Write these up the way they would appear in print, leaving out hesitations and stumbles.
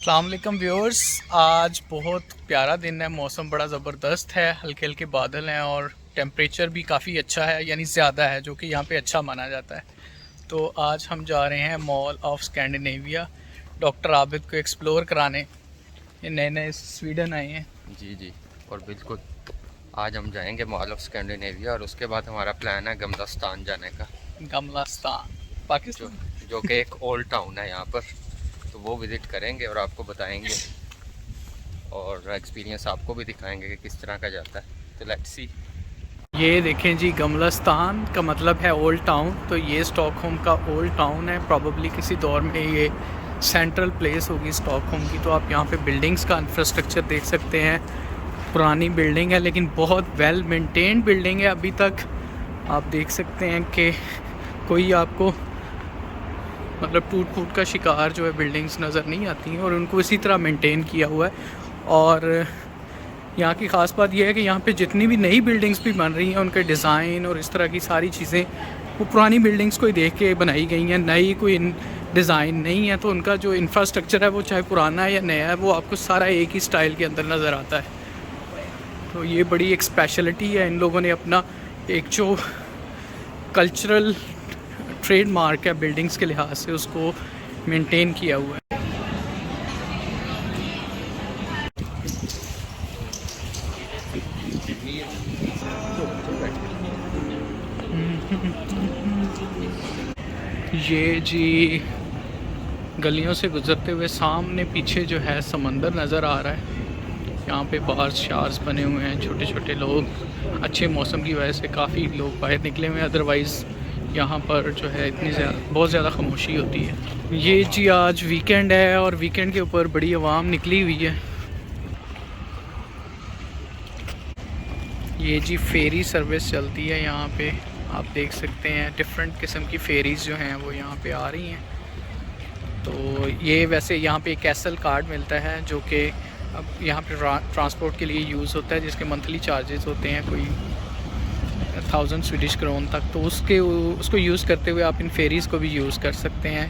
अस्सलाम वालेकुम व्यूअर्स। आज बहुत प्यारा दिन है, मौसम बड़ा ज़बरदस्त है, हल्के हल्के बादल हैं और टेम्परेचर भी काफ़ी अच्छा है, यानी ज़्यादा है, जो कि यहाँ पे अच्छा माना जाता है। तो आज हम जा रहे हैं mall of Scandinavia doctor Abid को एक्सप्लोर कराने। ये नए नए स्वीडन आए हैं। जी और बिल्कुल आज हम जाएंगे मॉल ऑफ स्कैंडिनेविया और उसके बाद हमारा प्लान है गमलास्तान जाने का, गमलास्तान जो पाकिस्तान। जो कि एक ओल्ड टाउन है यहाँ पर। तो वो विज़िट करेंगे और आपको बताएंगे और एक्सपीरियंस आपको भी दिखाएंगे कि किस तरह का जाता है। तो लेट्स सी। ये देखें जी, गमलास्तान का मतलब है ओल्ड टाउन। तो ये स्टॉकहोम का ओल्ड टाउन है, प्रॉबली किसी दौर में ये सेंट्रल प्लेस होगी स्टॉकहोम की। तो आप यहाँ पे बिल्डिंग्स का इंफ्रास्ट्रक्चर देख सकते हैं। पुरानी बिल्डिंग है लेकिन बहुत वेल मेंटेन्ड बिल्डिंग है अभी तक। आप देख सकते हैं कि कोई आपको मतलब टूट फूट का शिकार जो है बिल्डिंग्स नज़र नहीं आती हैं और उनको इसी तरह मेंटेन किया हुआ है। और यहाँ की ख़ास बात यह है कि यहाँ पे जितनी भी नई बिल्डिंग्स भी बन रही हैं उनके डिज़ाइन और इस तरह की सारी चीज़ें वो पुरानी बिल्डिंग्स को ही देख के बनाई गई हैं, नई कोई डिज़ाइन नहीं है। तो उनका जो इंफ्रास्ट्रक्चर है वो चाहे पुराना है या नया है, वो आपको सारा एक ही स्टाइल के अंदर नज़र आता है। तो ये बड़ी एक स्पेशलिटी है, इन लोगों ने अपना एक जो कल्चरल ट्रेडमार्क है बिल्डिंग्स के लिहाज से उसको मेंटेन किया हुआ है। ये जी गलियों से गुजरते हुए सामने पीछे जो है समंदर नज़र आ रहा है। यहाँ पे बार्स शार्स बने हुए हैं, छोटे छोटे लोग। अच्छे मौसम की वजह से काफ़ी लोग बाहर निकले हुए हैं, अदरवाइज़ यहाँ पर जो है बहुत ज़्यादा खामोशी होती है। ये जी आज वीकेंड है और वीकेंड के ऊपर बड़ी आवाम निकली हुई है। ये जी फेरी सर्विस चलती है यहाँ पे, आप देख सकते हैं डिफरेंट किस्म की फेरीज़ जो हैं वो यहाँ पे आ रही हैं। तो ये वैसे यहाँ पे कैसल कार्ड मिलता है जो कि अब यहाँ पे ट्रांसपोर्ट के लिए यूज़ होता है, जिसके मंथली चार्जेस होते हैं कोई 1000 स्वीडिश क्रोन तक। तो उसको यूज़ करते हुए आप इन फेरीज़ को भी यूज़ कर सकते हैं,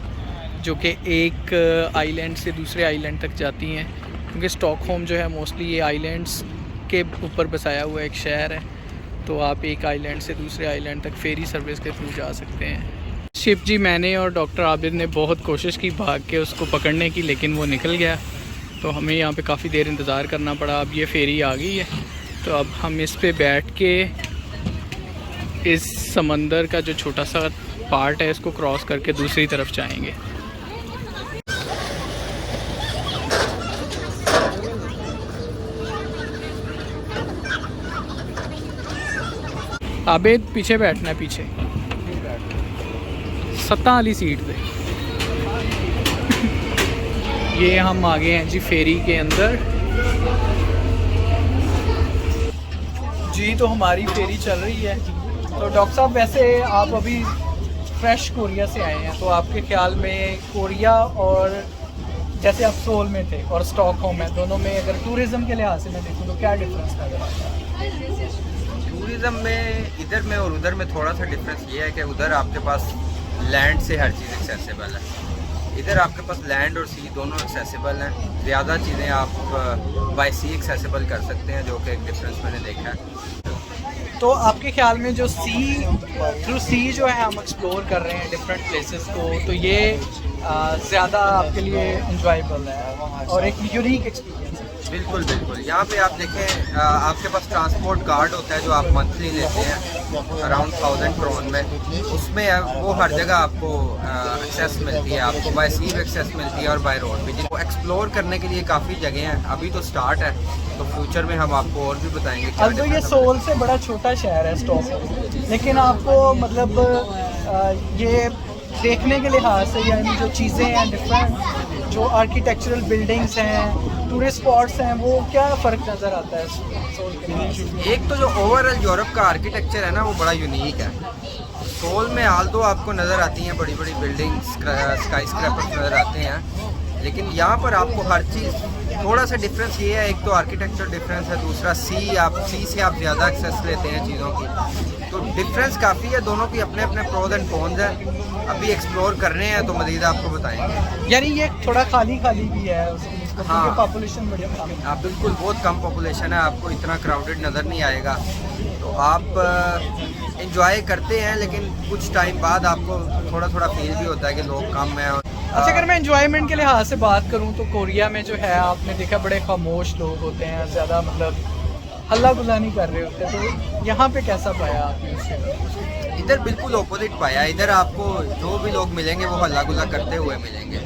जो कि एक आइलैंड से दूसरे आइलैंड तक जाती हैं। क्योंकि स्टॉकहोम जो है मोस्टली ये आइलैंड्स के ऊपर बसाया हुआ एक शहर है। तो आप एक आइलैंड से दूसरे आइलैंड तक फेरी सर्विस के थ्रू जा सकते हैं। शिप जी, मैंने और डॉक्टर आबिद ने बहुत कोशिश की भाग के उसको पकड़ने की, लेकिन वो निकल गया। तो हमें यहाँ पे काफ़ी देर इंतज़ार करना पड़ा। अब ये फेरी आ गई है, तो अब हम इस पे बैठ के इस समंदर का जो छोटा सा पार्ट है इसको क्रॉस करके दूसरी तरफ जाएंगे। आबिद पीछे बैठना है, पीछे सत्ता वाली सीट पे। ये हम आ गए हैं जी फेरी के अंदर। जी तो हमारी फेरी चल रही है। तो डॉक्टर साहब, वैसे आप अभी फ्रेश कोरिया से आए हैं, तो आपके ख्याल में कोरिया और जैसे आप सोल में थे और स्टॉकहोम है, दोनों में अगर टूरिज़्म के लिहाज से मैं देखूँ तो क्या डिफरेंस नज़र आता है? टूरिज़्म में इधर में और उधर में थोड़ा सा डिफरेंस ये है कि उधर आपके पास लैंड से हर चीज़ एक्सेसिबल है, इधर आपके पास लैंड और सी दोनों एक्सेसिबल हैं। ज़्यादा चीज़ें आप बाय सी एक्सेसिबल कर सकते हैं, जो कि एक डिफरेंस मैंने देखा है। तो आपके ख्याल में जो थ्रू सी जो है हम एक्सप्लोर कर रहे हैं डिफरेंट प्लेसेस को, तो ये ज़्यादा आपके लिए इंजॉयबल है और एक यूनिक एक्सपीरियंस है? बिल्कुल बिल्कुल। यहाँ पे आप देखें, आपके पास ट्रांसपोर्ट कार्ड होता है जो आप मंथली लेते हैं अराउंड 1000 क्रोन में। उसमें वो हर जगह आपको एक्सेस मिलती है, आपको बाय सी एक्सेस मिलती है और बाय रोड भी। जिसको एक्सप्लोर करने के लिए काफ़ी जगह हैं, अभी तो स्टार्ट है, तो फ्यूचर में हम आपको और भी बताएंगे। अब तो ये सोल से बड़ा छोटा शहर है स्टॉकहोम, लेकिन आपको मतलब ये देखने के लिहाज से यानी जो चीज़ें हैं डिफरेंट, जो आर्किटेक्चरल बिल्डिंग्स हैं, टूरिस्ट स्पॉट्स हैं, वो क्या फ़र्क नज़र आता है सोल के लिए? एक तो जो ओवरऑल यूरोप का आर्किटेक्चर है ना, वो बड़ा यूनिक है। सोल में हाल तो आपको नज़र आती हैं बड़ी बड़ी बिल्डिंग्स, स्काई स्क्रैपर्स नज़र आते हैं, लेकिन यहाँ पर आपको हर चीज़ थोड़ा सा डिफरेंस ये है। एक तो आर्किटेक्चर डिफरेंस है, दूसरा सी से आप ज़्यादा एक्सेस लेते हैं चीज़ों की। तो डिफरेंस काफ़ी है, दोनों की अपने अपने प्रोज एंड कॉन्स हैं। अभी एक्सप्लोर कर रहे हैं तो मज़ीद आपको बताएंगे। यानी ये थोड़ा खाली खाली भी है उसकी इसको हाँ। क्योंकि पॉपुलेशन बढ़िया कम है। आप बिल्कुल बहुत कम पॉपुलेशन है, आपको इतना क्राउडेड नज़र नहीं आएगा, तो आप इंजॉय करते हैं, लेकिन कुछ टाइम बाद आपको थोड़ा थोड़ा फील भी होता है कि लोग कम हैं। अच्छा, अगर मैं एंजॉयमेंट के लिहाज से बात करूं तो कोरिया में जो है आपने देखा बड़े खामोश लोग होते हैं, ज़्यादा मतलब हल्ला गुल्ला नहीं कर रहे होते, तो यहाँ पे कैसा पाया आपने इससे? इधर बिल्कुल ऑपोजिट पाया। इधर आपको जो भी लोग मिलेंगे वो हल्ला गुल्ला करते हुए मिलेंगे।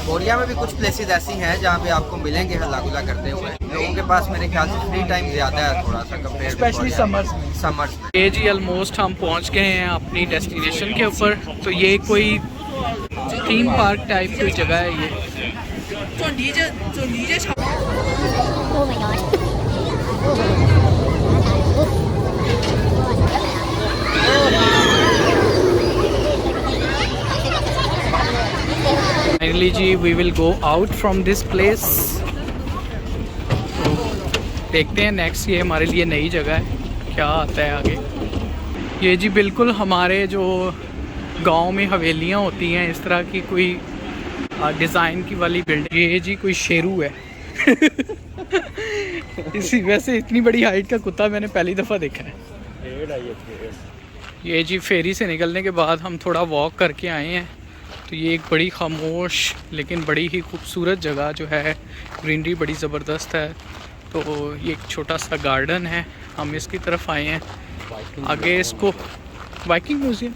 कोरिया में भी कुछ प्लेसेस ऐसी हैं जहाँ पे आपको मिलेंगे हल्ला गुल्ला करते हुए। लोगों के पास मेरे ख्याल से फ्री टाइम ज़्यादा है थोड़ा सा कंपेयर, स्पेशली समर्स में। ये जी ऑलमोस्ट हम पहुँच गए हैं अपनी डेस्टिनेशन के ऊपर। तो ये कोई थीम पार्क टाइप कोई जगह है ये। Oh my god. Finally ji we will go out from this place। तो देखते हैं नेक्स्ट, ये हमारे लिए नई जगह है, क्या आता है आगे। ये जी बिल्कुल हमारे जो गांव में हवेलियां होती हैं इस तरह की कोई डिज़ाइन की वाली बिल्डिंग। ये जी कोई शेरू है इसी वैसे इतनी बड़ी हाइट का कुत्ता मैंने पहली दफ़ा देखा है। ये जी फेरी से निकलने के बाद हम थोड़ा वॉक करके आए हैं। तो ये एक बड़ी खामोश लेकिन बड़ी ही खूबसूरत जगह जो है, ग्रीनरी बड़ी ज़बरदस्त है। तो ये एक छोटा सा गार्डन है, हम इसकी तरफ आए हैं। आगे इसको वाइकिंग म्यूज़ियम,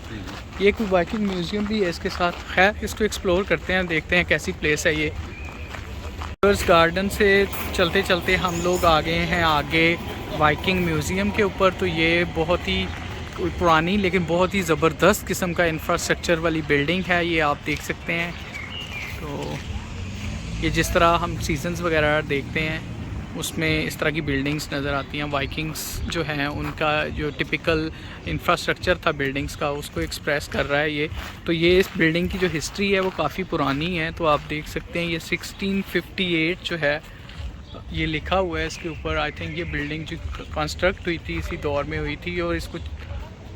ये कोई वाइकिंग म्यूज़ियम भी है इसके साथ। खैर इसको एक्सप्लोर करते हैं, देखते हैं कैसी प्लेस है ये। गार्डन से चलते चलते हम लोग आ गए हैं आगे वाइकिंग म्यूज़ियम के ऊपर। तो ये बहुत ही पुरानी लेकिन बहुत ही ज़बरदस्त किस्म का इंफ्रास्ट्रक्चर वाली बिल्डिंग है, ये आप देख सकते हैं। तो ये जिस तरह हम सीजन्स वगैरह देखते हैं उसमें इस तरह की बिल्डिंग्स नज़र आती हैं। वाइकिंग्स जो हैं उनका जो टिपिकल इंफ्रास्ट्रक्चर था बिल्डिंग्स का उसको एक्सप्रेस कर रहा है ये। तो ये इस बिल्डिंग की जो हिस्ट्री है वो काफ़ी पुरानी है। तो आप देख सकते हैं ये 1658 जो है ये लिखा हुआ है इसके ऊपर। आई थिंक ये बिल्डिंग जो कंस्ट्रक्ट हुई थी इसी दौर में हुई थी और इसको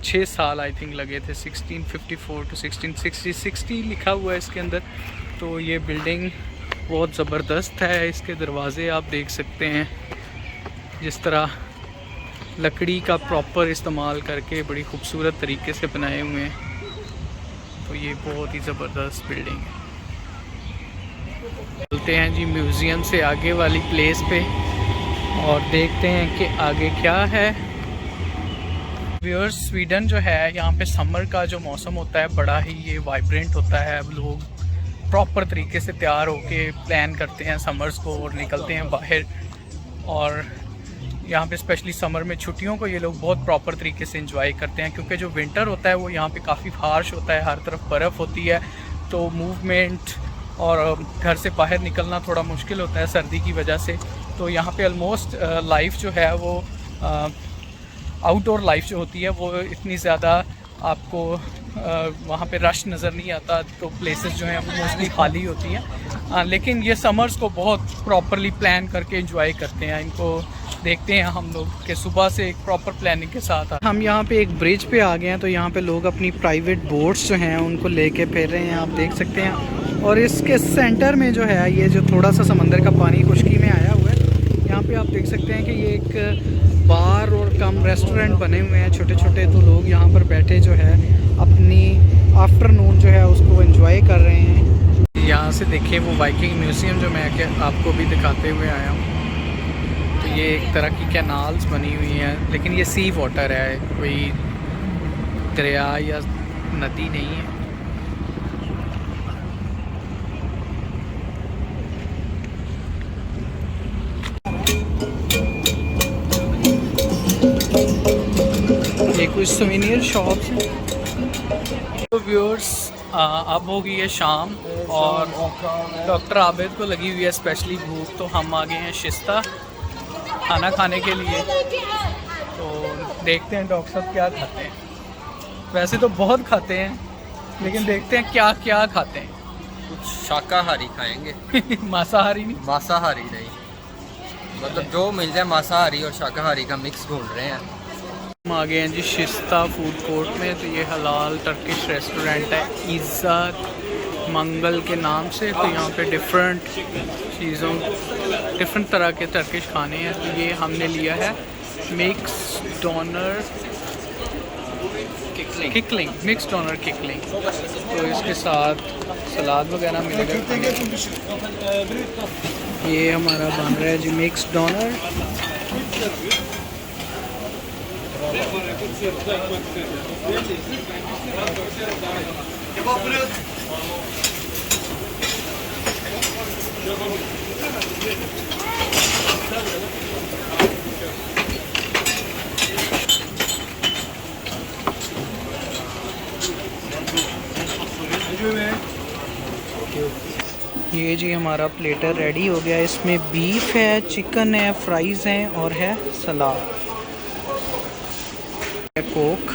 6 साल आई थिंक लगे थे, 1654 to 1660 लिखा हुआ है इसके अंदर। तो ये बिल्डिंग बहुत ज़बरदस्त है, इसके दरवाज़े आप देख सकते हैं जिस तरह लकड़ी का प्रॉपर इस्तेमाल करके बड़ी खूबसूरत तरीके से बनाए हुए हैं। तो ये बहुत ही ज़बरदस्त बिल्डिंग है। चलते हैं जी म्यूज़ियम से आगे वाली प्लेस पे और देखते हैं कि आगे क्या है। व्यूअर्स, स्वीडन जो है यहाँ पे समर का जो मौसम होता है बड़ा ही ये वाइब्रेंट होता है। अब लोग प्रॉपर तरीके से तैयार होके प्लान करते हैं समर्स को और निकलते हैं बाहर। और यहाँ पे स्पेशली समर में छुट्टियों को ये लोग बहुत प्रॉपर तरीके से एंजॉय करते हैं, क्योंकि जो विंटर होता है वो यहाँ पे काफ़ी हार्श होता है, हर तरफ बर्फ़ होती है। तो मूवमेंट और घर से बाहर निकलना थोड़ा मुश्किल होता है सर्दी की वजह से। तो यहाँ पे ऑलमोस्ट लाइफ जो है वो आउटडोर लाइफ जो होती है वो इतनी ज़्यादा आपको वहाँ पे रश नज़र नहीं आता। तो प्लेसेस जो हैं वो मोस्टली खाली होती हैं। लेकिन ये समर्स को बहुत प्रॉपरली प्लान करके एंजॉय करते हैं। इनको देखते हैं हम लोग कि सुबह से एक प्रॉपर प्लानिंग के साथ हम यहाँ पे एक ब्रिज पे आ गए हैं। तो यहाँ पे लोग अपनी प्राइवेट बोट्स जो हैं उनको लेके फिर रहे हैं, आप देख सकते हैं। और इसके सेंटर में जो है ये जो थोड़ा सा समंदर का पानी खुशकी में आया हुआ है, यहाँ पे आप देख सकते हैं कि ये एक बार और कम रेस्टोरेंट बने हुए हैं छोटे छोटे। तो लोग यहाँ पर बैठे जो है अपनी आफ्टरनून जो है उसको एंजॉय कर रहे हैं। यहाँ से देखिए वो वाइकिंग म्यूज़ियम जो मैं आपको भी दिखाते हुए आया हूँ। तो ये एक तरह की कैनाल्स बनी हुई हैं, लेकिन ये सी वाटर है, कोई दरिया या नदी नहीं है। ये कुछ सोवेनियर शॉप्स हैं। तो व्यूअर्स, अब हो गई है शाम और डॉक्टर आबिद को लगी हुई है स्पेशली भूख। तो हम आ गए हैं शिस्ता खाना खाने के लिए। तो देखते हैं डॉक्टर साहब क्या खाते हैं। वैसे तो बहुत खाते हैं, लेकिन देखते हैं क्या क्या खाते हैं। कुछ शाकाहारी खाएंगे मांसाहारी नहीं, मांसाहारी नहीं, मतलब जो मिल जाए मांसाहारी और शाकाहारी का मिक्स ढूंढ रहे हैं। हम आ गए हैं जी शिस्ता फूड कोर्ट में। तो ये हलाल टर्किश रेस्टोरेंट है, इज़्ज़त मंगल के नाम से। तो यहाँ पे डिफरेंट चीज़ों, डिफरेंट तरह के टर्किश खाने हैं। तो ये हमने लिया है मिक्स डोनर किकलिंग, मिक्स डोनर किकलिंग। तो इसके साथ सलाद वगैरह मिलेगा। ये हमारा बन रहा है जी मिक्स डोनर। ये जी हमारा प्लेटर रेडी हो गया। इसमें बीफ है, चिकन है, फ्राइज़ हैं और है सलाद, कोक।